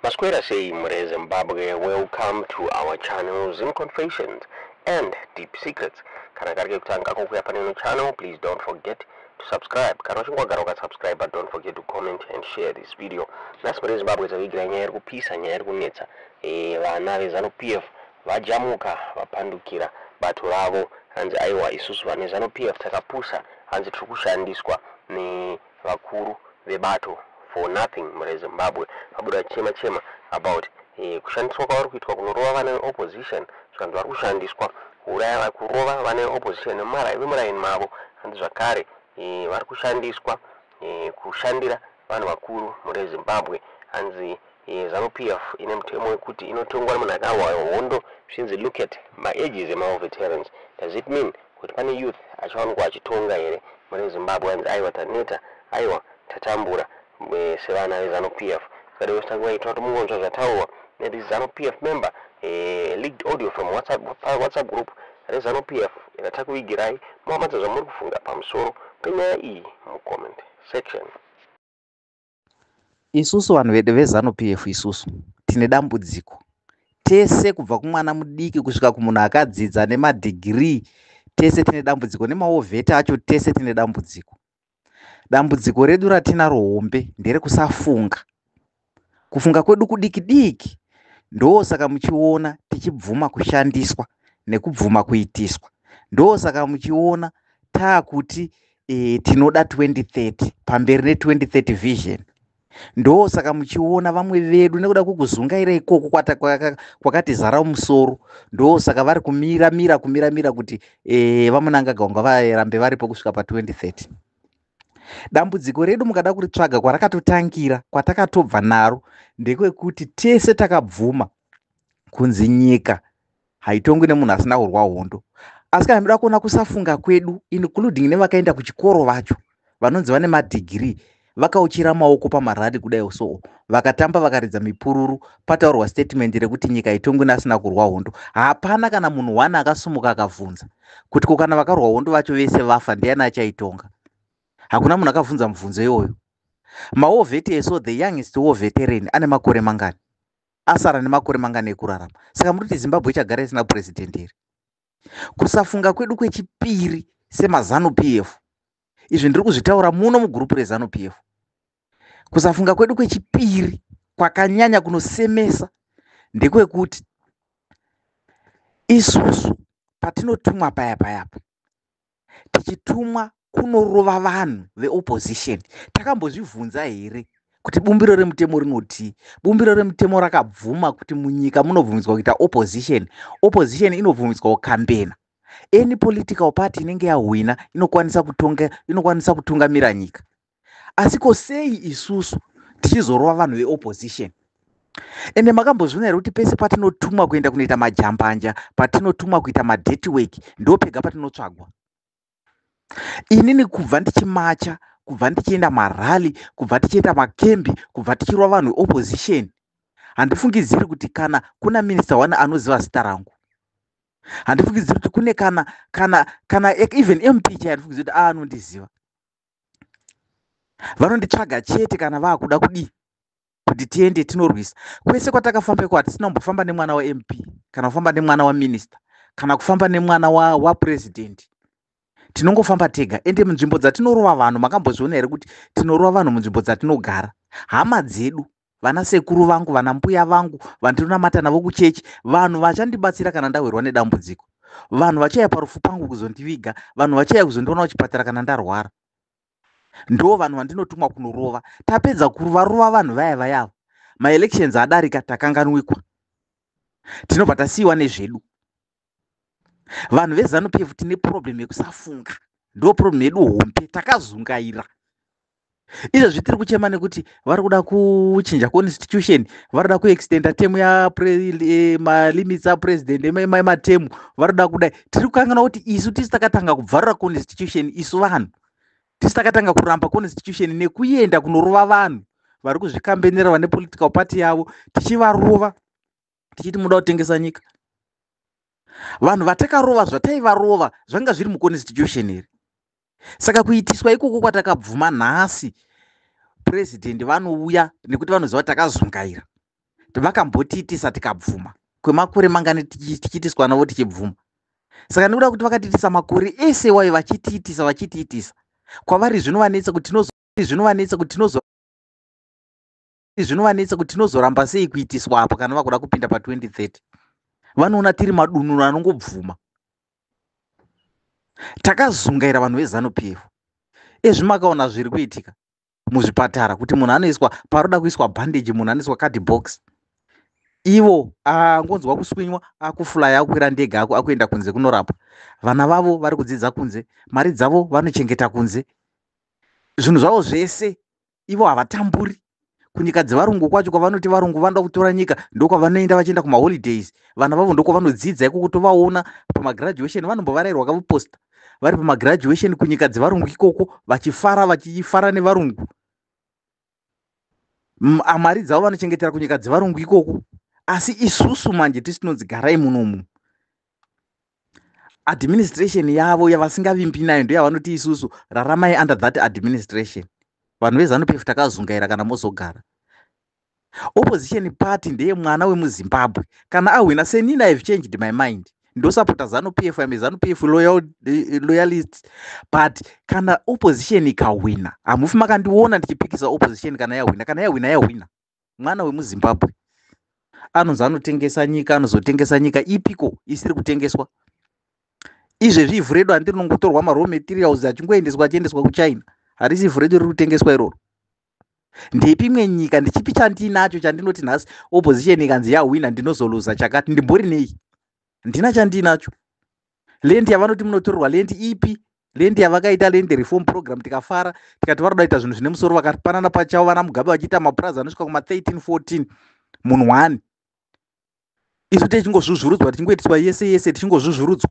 Masquera say Mure Zimbabwe, welcome to our channel Zim Confessions and Deep Secrets. Kana karike kutanga kukuya paneno channel, please don't forget to subscribe. Kana uchingwagara ukasubscribe, but don't forget to comment and share this video. Nasi Mure Zimbabwe zavigira nyaya iri kupisa, nyaya iri kunetsa. Vana vezanu PF vajamuka vapandukira bato ravo hanzi aiwa isusu vane zanu PF takapusa hanzi tiri kushandiswa nevakuru vebato for nothing Mure Zimbabwe. Vabuda chema about kushandiswa kwavari kuitwa kunorova vane opposition zvikanzi vari kushandiswa kurova vane opposition vemuraini mavo hanzi zvakare vari kushandiswa kushandira vanhu vakuru Mure Zimbabwe hanzi zanu PF ine mutemo wekuti inotongwa nemunhu akawa hondo zvinzi look at maages emaveterans. Does it mean kuti pane youth achawanikwa achitonga here Mure Zimbabwe hanzi aiwa taneta aiwa tatambura sevana vezanu PF. Saka westanga waitwa kuti mungonzwa zvataurwa nezanu PF member leaked audio from WhatsApp group rezanu PF iratakuvigirai muhamadza zvamuri kufunga pamusoro penyaya iyi mucomment section. Isusu vanhu vedu vezanu PF isusu tine dambudziko tese kubva kumwana mudiki kusvika kumunhu akadzidza nemadhigirii tese tine dambudziko nemaovheta acho tese tine dambudziko. Dambudziko redu ratinaro hombe nderekusafunga. Kufunga kwedu kudiki ndosaka muchiona tichibvuma kushandiswa nekubvuma kuitiswa. Ndosaka muchiona taakuti tinoda 2030 pamberi ne2030 vision. Ndosaka muchiona vamwe vedu nekuda kukuzungaira ikoko kwakati zara musoro ndosaka vari kumira kuti vamunanga ganga varambe varipo kusvika pa2030. Dambudziko redu mukada kuritsvaga kwarakatotangira kwatakatobva naro ndekwekuti tese takabvuma kunzi nyika haitongwi nemunhu asina kurwa hondo. Asi kana muda kuona kusafunga kwedu including nevakaenda kuchikoro vacho vanonzi vane madhigirii vakauchira maoko pamaradi kudai so vakatamba vakaridza mipururu pataurwa statement rekuti nyika haitongwi neasina kurwa hondo. Hapana kana munhu wani akasumuka akabvunza kuti kana vakarwa hondo vacho vese vafa ndiani achaitonga. Hakuna munhu akabvunza mubvunzo iyoyo. Maovheti eso the youngest war veteran ane makore mangani? Asara nemakore mangani ekurarama. Saka muri kuti Zimbabwe ichagara isina president here. Kusafunga kwedu kwechipiri semazanu PF. Izvi ndiri kuzvitaura muno mugurupu rezanu PF. Kusafunga kwedu kwechipiri kwakanyanya kunosemesa ndekwekuti isusu patinotumwa payapa tichitumwa kunorova vanhu veopposition takambozvibvunza here kuti bumbiro remutemo rinoti? Bumbiro remutemo rakabvuma kuti munyika munobvumidzwa kuita opposition inobvumidzwa kukambena. Any political party inenge yahwina inokwanisa kutungamira nyika. Asiko sei isusu tichizorova vanhu veopposition? Ende makambozviona here kuti pese patinotumwa kuenda kunoita majambanja, patinotumwa kuita madirty work ndo pega patinotsvagwa. Inini kubva ndichimacha, kubva ndichienda marali, kubva tichienda makembi, kubva tichirova vanhu veopposition, handifungidziri kuti kana kuna minista wani anoziva zita rangu. Handifungidziri kuti kune kana even MP chai handifungidziri kuti anondiziva. Vanonditsvaga chete kana vakuda kudii kuti tiende tinorwisa. Kwese kwatakafamba kwati tinombofamba nemwana waMP kana kufamba nemwana waminista kana kufamba nemwana wapresident. Tinongofamba tega. Ende munzvimbo dzatinorova vanhu makambozviona here kuti tinorova vanhu munzvimbo dzatinogara. Hama dzedu, vana sekuru vangu, vana mbuya vangu, vandinonamata navo kuchechi, vanhu vachandibatsira kana ndawirwa nedambudziko, vanhu vachauya parufu pangu kuzondiviga, vanhu vachauya kuzondiona kuchipatara kana ndarwara. Ndo vanhu vandinotumwa kunorova. Tapedza kuvarova vanhu vaya maelections adarika takanganwikwa. Tinobva tasiyiwa nezvedu. Vanhu vezanu PF tine problem yekusafunga. Ndo problem yedu hombe takazungaira. Izvozvi tiri kuchema nekuti vari kuda kuchinja constitution, vari kuda kuextenda term ya limits apresident ematemu, vari kuda kudai. Tiri kukangana kuti isu tisi takatanga kubvarira constitution, isu vanhu tisi takatanga kuramba constitution nekuenda kunorova vanhu vari kuzvikambenera vane political party yavo, tichivarova tichiti muda kutengesa nyika. Vanhu vatakarova zvataivarova zvanga zviri muconstitution here. Saka kuitiswa ikoko kwatakabvuma nhasi president vanouya nekuti vanoziva takazungaira. Vakambotiitisa tikabvuma. Kwemakore mangani tichiitiswa navo tichibvuma. Saka nekuda kuti vakatiitisa makore ese wayo vachitiitisa. Kwavari zvinovanetsa kuti tinozoramba sei kuitiswa apo kana vakuda kupinda pa2030. Vanoona tiri madununu anongobvuma. Takazungaira vanhu veZANU-PF. Ezvimakaona zviri kuitika muzvipatara kuti munhu anoiswa paroda kuiswa bandage munhu anoiswa cardbox. Ivo angonzwa kuswinywa akufulaya akwira ndege akuenda kunze kunorapa. Vana vavo vari kudzidza kunze, mari dzavo vanochengeta kunze. Zvinhu zvavo zvese ivo havatamburi. Kunyika dzevarungu kwacho kwavanoti varungu vanoda kutora nyika ndokwavanoenda vachienda kumaholidays. Vana vavo ndokwavanodzidza iko kutovaona pamagraduation vanombovarairwa kavuposta. Vari pamagraduation kunyika dzevarungu ikoko vachifara nevarungu. Mari dzavo vanochengetera kunyika dzevarungu ikoko. Asi isusu manje tisinonzi garai munomu. Administration yavo yavasingavimbi nayo ndiyo yavanoti isusu raramai under that administration. Vanhu veZANU-PF takazungaira kana mozogara. Opposition party ndeye mwana wemuZimbabwe. Kana awina senini I've changed my mind. Ndosapota ZANU-PF, I'm a ZANU-PF loyalist. But kana opposition ikawina, hamufi makandiona ndichipikisa opposition kana yawina. Mwana wemuZimbabwe. Anonzi anotengesa nyika, anozotengesa nyika ipiko isiri kutengeswa. Izvezvi ivhu redu handinongotorwa raw materials achiendeswa kuChina. Harisi ivhu redu riri kutengeswa iroro. Ndepi imwe nyika ndichipi chandinacho chandinoti nhasi opposition ikanzi yawina ndinozoluza chakati ndimbori nei? Ndina chandinacho. Land yavanoti munotorerwa land ipi? Land yavakaita land reform program tikafara tikati varoda kuita zvinhu zvine musoro vakapanana pachavo vana Mugabe vachiita mapurazi anosvika kuma 13-14 munhu 1. Isu tichingozvuzvurudzwa tichingoitiswa yese tichingozvuzvurudzwa.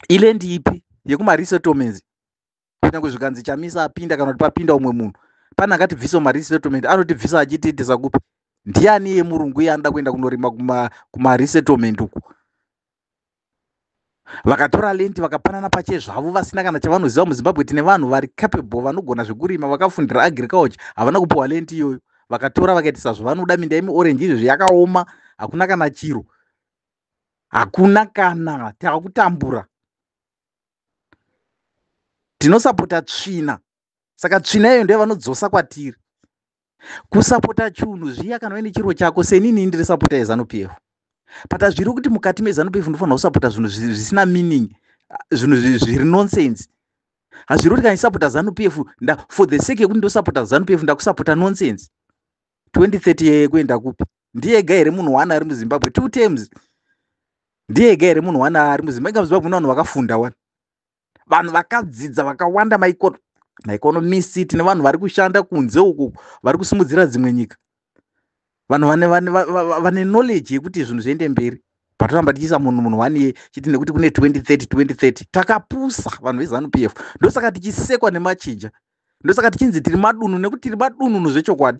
Land ipi yekumaresettlements kunyange zvikanzi Chamisa apinda kana kuti papinda umwe munhu pana akatibvisa maresettlement anotibvisa achitiitisa kupi? Ndiani yemurungu anoda kuenda kunorima kumaresettlement uku? Vakatora land vakapanana pachezvavo vasina kana chavanoziva. MuZimbabwe tine vanhu vari capable vanogona zvekurima vakafundira agriculture havana kupiwa land iyoyo. Vakatora vakaitisa zvavanoda. Minda yemiorange izvezvi yakaoma hakuna kana chiro. Hakuna kana takutambura. Tinosapota tsvina. Saka tsvina iyoyo ndiyo vanodzosa kwatiri. Kusapota chunhu zviya kana uine chiro chako senini ndiri sapota yeZANU-PF. Pata zviri kuti mukati meZANU-PF ndofanira kusapota zvinhu zvisina meaning, zvinhu zviri nonsense. Hazviri kuti kana isapota ZANU-PF for the sake yekuti ndosapota ZANU-PF ndakusapota nonsense. 2030 kuenda kupi? Ndiye ega here munhu 1 ari muZimbabwe 2 terms. Ndiye ega here munhu 1 ari muZimbabwe. MuZimbabwe mune vanhu vakafunda wani. Vanhu vakadzidza vakawanda maeconomists, tine vanhu vari kushanda kunze uko vari kusimudzira dzimwe nyika. Vanhu vane knowledge yekuti zvinhu zviende mberi. Patoramba tichiisa munhu 1 chiti nekuti kune 2030 takapusa vanhu veZANU-PF. Ndosaka tichisekwa nemachinja. Ndosaka tichinzi tiri madununu nekuti tiri madununu zvechokwadi.